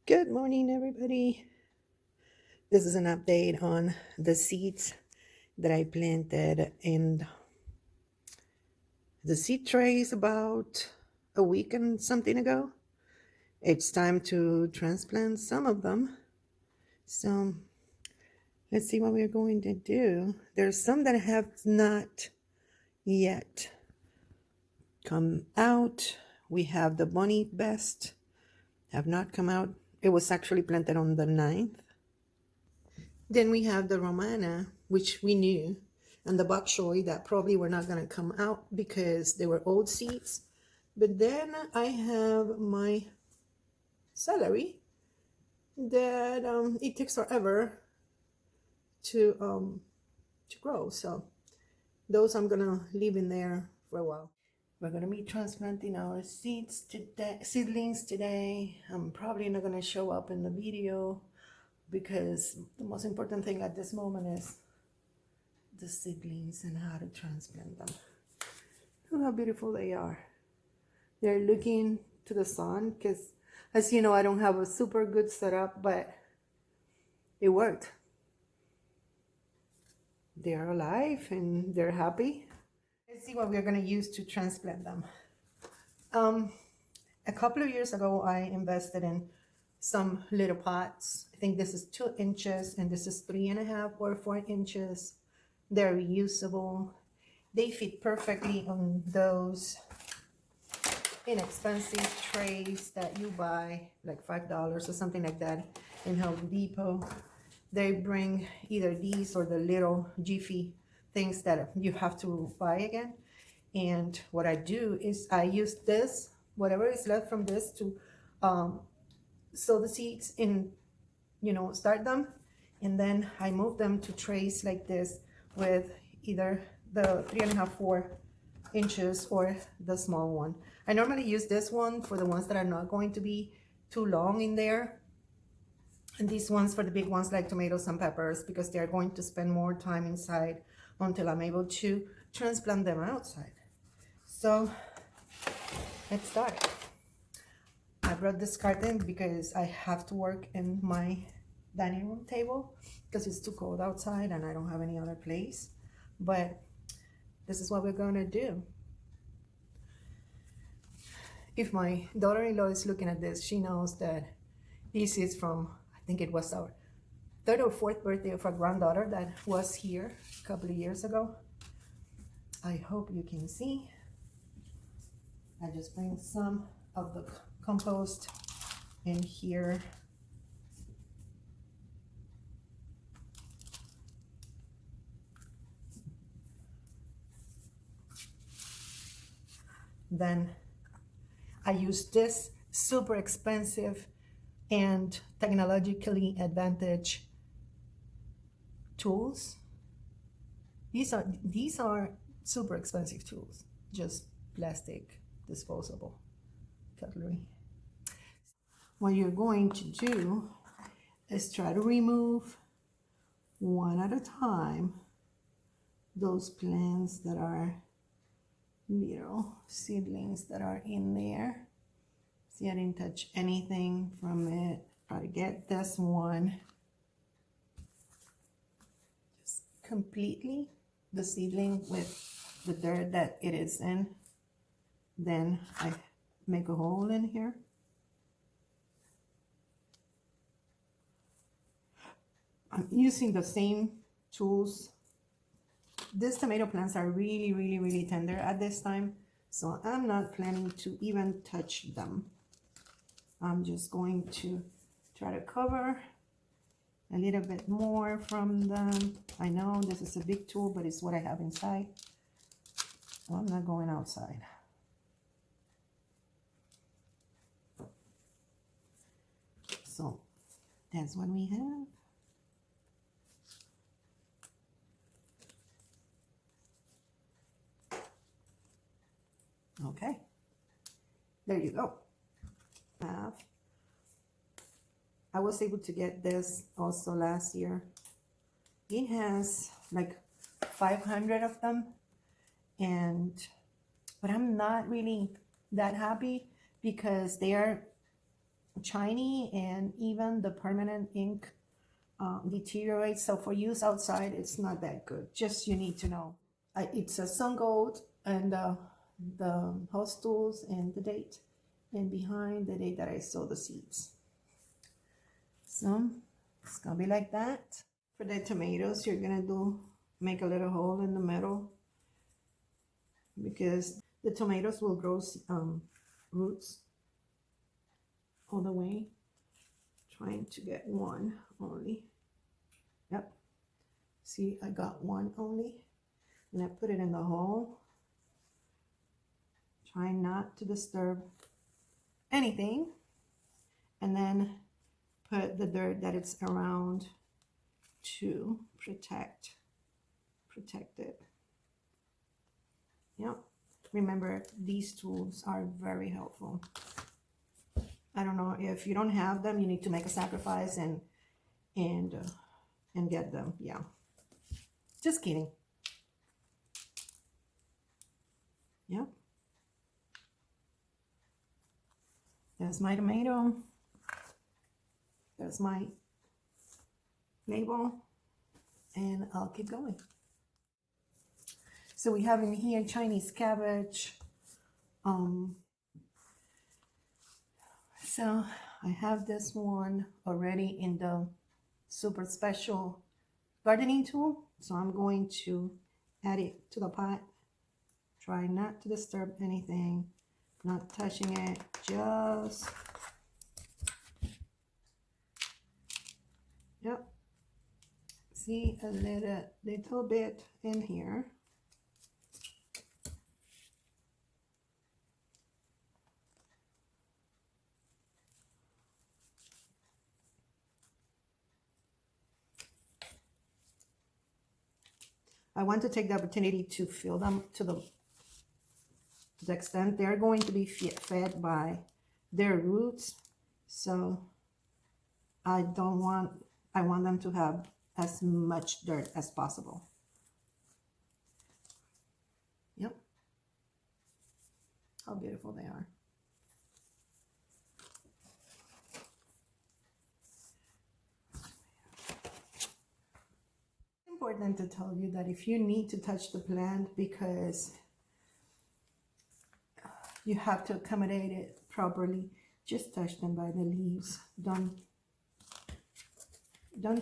Good morning, everybody. This is an update on the seeds that I planted in the seed trays about a week and something ago. It's time to transplant some of them. So let's see what we're going to do. There's some that have not yet come out. We have the Bunny Best, have not come out. It was actually planted on the 9th. Then we have the Romana, which we knew, and the bok choy that probably were not going to come out because they were old seeds. But then I have my celery that it takes forever to grow. So those I'm gonna leave in there for a while. We're gonna be transplanting our seedlings today. I'm probably not gonna show up in the video because the most important thing at this moment is the seedlings and how to transplant them. Look how beautiful they are. They're looking to the sun because, as you know, I don't have a super good setup, but it worked. They're alive and they're happy. Let's see what we're going to use to transplant them. A couple of years ago, I invested in some little pots. I think this is 2 inches and this is 3.5 or 4 inches. They're reusable. They fit perfectly on those inexpensive trays that you buy, like $5 or something like that in Home Depot. They bring either these or the little jiffy things that you have to buy again. And what I do is I use this, whatever is left from this, to sow the seeds in, start them. And then I move them to trays like this with either the 3.5, 4 inches or the small one. I normally use this one for the ones that are not going to be too long in there. And these ones for the big ones like tomatoes and peppers because they're going to spend more time inside until I'm able to transplant them outside. So let's start. I brought this carton because I have to work in my dining room table because it's too cold outside and I don't have any other place. But this is what we're going to do. If my daughter-in-law is looking at this, she knows that this is from, I think it was our 3rd or 4th birthday of our granddaughter that was here a couple of years ago. I hope you can see. I just bring some of the compost in here. Then I use this super expensive and technologically advantaged tools. These are super expensive tools, just plastic, disposable cutlery. What you're going to do is try to remove one at a time those plants that are little seedlings that are in there. See, I didn't touch anything from it. Try to get this one just completely, the seedling with the dirt that it is in. Then I make a hole in here. I'm using the same tools. These tomato plants are really, really, really tender at this time, so I'm not planning to even touch them. I'm just going to try to cover a little bit more from them. I know this is a big tool, but it's what I have inside. So I'm not going outside. So that's what we have. Okay, there you go. I was able to get this also last year. It has like 500 of them, but I'm not really that happy because they are shiny, and even the permanent ink deteriorates. So for use outside, it's not that good. Just you need to know. It's a sun gold and the host tools and the date, and behind the date that I sow the seeds. So it's gonna be like that. For the tomatoes, you're gonna make a little hole in the middle, because the tomatoes will grow roots all the way. Trying to get one only. Yep. See, I got one only. And I put it in the hole. Try not to disturb anything. And then put the dirt that it's around to protect it. Yep. Remember, these tools are very helpful. I don't know, if you don't have them, you need to make a sacrifice and get them. Yeah. Just kidding. Yep. There's my tomato. There's my label. And I'll keep going. So we have in here Chinese cabbage. So I have this one already in the super special gardening tool. So I'm going to add it to the pot. Try not to disturb anything, not touching it, just, yep. See, a little bit in here. I want to take the opportunity to fill them to the extent they're going to be fed by their roots. So I want them to have as much dirt as possible. Yep. How beautiful they are. It's important to tell you that if you need to touch the plant because you have to accommodate it properly, just touch them by the leaves. Don't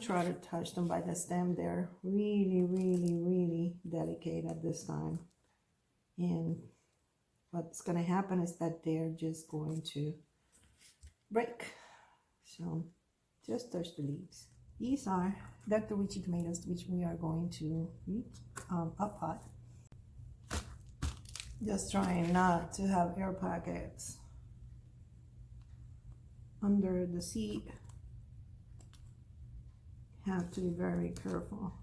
try to touch them by the stem. They're really, really, really delicate at this time. And what's going to happen is that they're just going to break. So just touch the leaves. These are Dr. Richie tomatoes, which we are going to up pot. Just trying not to have air pockets under the seed. Have to be very careful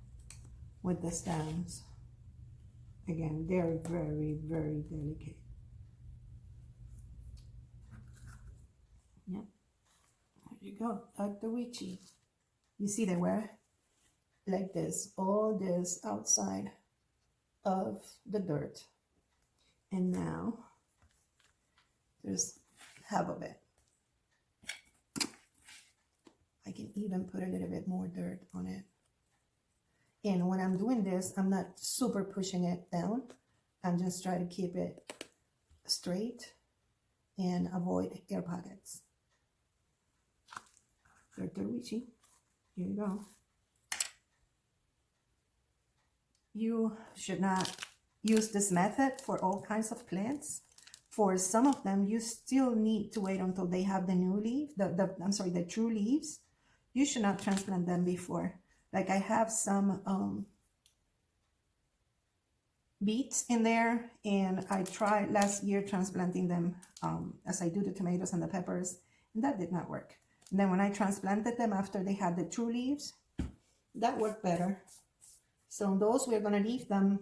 with the stems. Again, they're very, very delicate. Yep. There you go, Dr. Richie. You see they were like this, all this outside of the dirt. And now there's half of it. I can even put a little bit more dirt on it. And when I'm doing this, I'm not super pushing it down. I'm just trying to keep it straight and avoid air pockets. Dr. Richie, here you go. You should not use this method for all kinds of plants. For some of them, you still need to wait until they have the new leaf, the true leaves. You should not transplant them before. Like I have some beets in there, and I tried last year transplanting them as I do the tomatoes and the peppers, and that did not work. And then when I transplanted them after they had the true leaves, that worked better. So those, we're going to leave them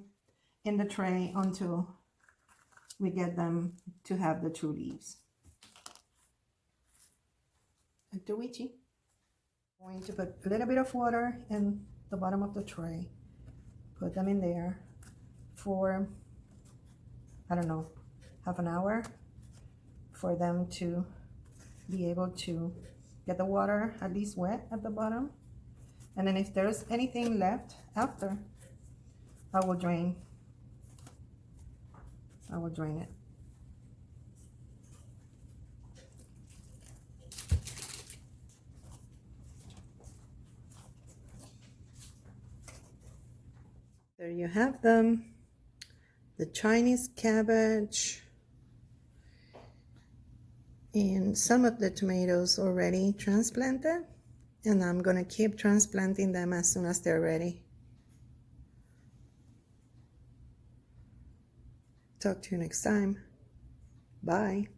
in the tray until we get them to have the true leaves. Dr. Richie. I'm going to put a little bit of water in the bottom of the tray. Put them in there for, I don't know, half an hour for them to be able to get the water at least wet at the bottom. And then if there's anything left after, I will drain it. There you have them, the Chinese cabbage and some of the tomatoes already transplanted, and I'm gonna keep transplanting them as soon as they're ready. Talk to you next time. Bye.